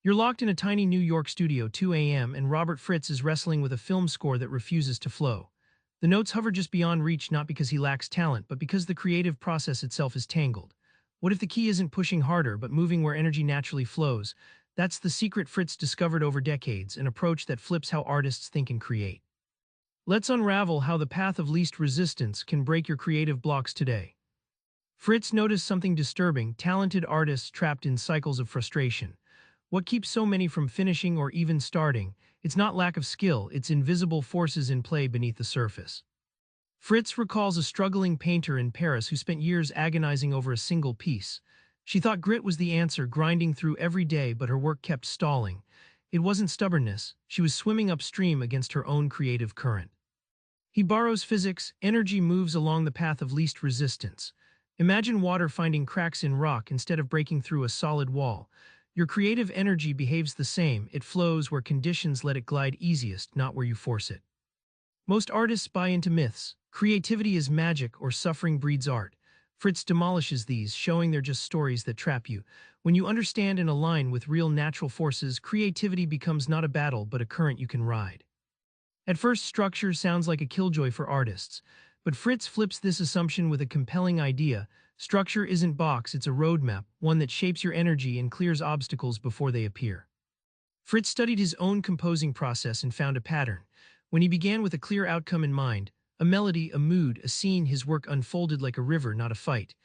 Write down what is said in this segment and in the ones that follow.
You're locked in a tiny New York studio, 2 a.m., and Robert Fritz is wrestling with a film score that refuses to flow. The notes hover just beyond reach, not because he lacks talent, but because the creative process itself is tangled. What if the key isn't pushing harder, but moving where energy naturally flows? That's the secret Fritz discovered over decades, an approach that flips how artists think and create. Let's unravel how the path of least resistance can break your creative blocks today. Fritz noticed something disturbing: talented artists trapped in cycles of frustration. What keeps so many from finishing or even starting? It's not lack of skill, it's invisible forces in play beneath the surface. Fritz recalls a struggling painter in Paris who spent years agonizing over a single piece. She thought grit was the answer, grinding through every day, but her work kept stalling. It wasn't stubbornness, she was swimming upstream against her own creative current. He borrows physics: energy moves along the path of least resistance. Imagine water finding cracks in rock instead of breaking through a solid wall. Your creative energy behaves the same. It flows where conditions let it glide easiest, not where you force it. Most artists buy into myths. Creativity is magic or suffering breeds art. Fritz demolishes these, showing they're just stories that trap you. When you understand and align with real natural forces, creativity becomes not a battle but a current you can ride. At first, structure sounds like a killjoy for artists, but Fritz flips this assumption with a compelling idea. Structure isn't box, it's a roadmap, one that shapes your energy and clears obstacles before they appear. Fritz studied his own composing process and found a pattern. When he began with a clear outcome in mind, a melody, a mood, a scene, his work unfolded like a river, not a fight.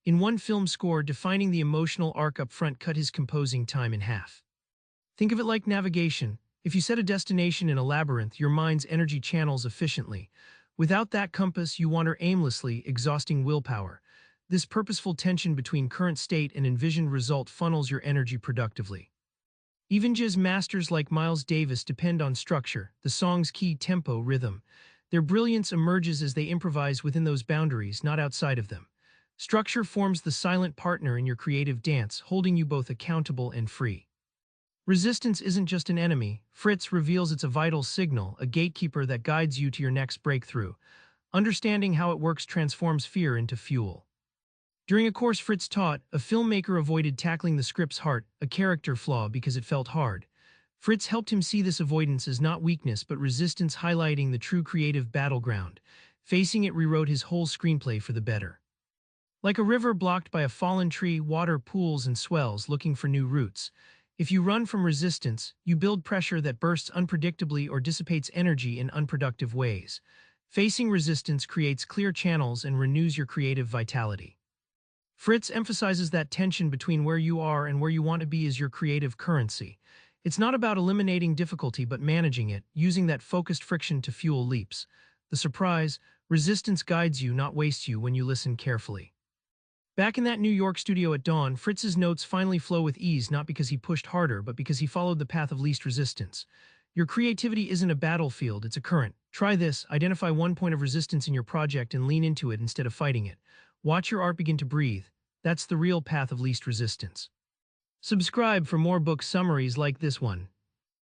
In one film score, defining the emotional arc up front cut his composing time in half. Think of it like navigation. If you set a destination in a labyrinth, your mind's energy channels efficiently. Without that compass, you wander aimlessly, exhausting willpower. This purposeful tension between current state and envisioned result funnels your energy productively. Even jazz masters like Miles Davis depend on structure, the song's key: tempo, rhythm. Their brilliance emerges as they improvise within those boundaries, not outside of them. Structure forms the silent partner in your creative dance, holding you both accountable and free. Resistance isn't just an enemy. Fritz reveals it's a vital signal, a gatekeeper that guides you to your next breakthrough. Understanding how it works transforms fear into fuel. During a course Fritz taught, a filmmaker avoided tackling the script's heart, a character flaw, because it felt hard. Fritz helped him see this avoidance as not weakness but resistance, highlighting the true creative battleground. Facing it rewrote his whole screenplay for the better. Like a river blocked by a fallen tree, water pools and swells, looking for new routes. If you run from resistance, you build pressure that bursts unpredictably or dissipates energy in unproductive ways. Facing resistance creates clear channels and renews your creative vitality. Fritz emphasizes that tension between where you are and where you want to be is your creative currency. It's not about eliminating difficulty but managing it, using that focused friction to fuel leaps. The surprise: resistance guides you, not wastes you, when you listen carefully. Back in that New York studio at dawn, Fritz's notes finally flow with ease, not because he pushed harder, but because he followed the path of least resistance. Your creativity isn't a battlefield, it's a current. Try this: identify one point of resistance in your project and lean into it instead of fighting it. Watch your art begin to breathe. That's the real path of least resistance. Subscribe for more book summaries like this one.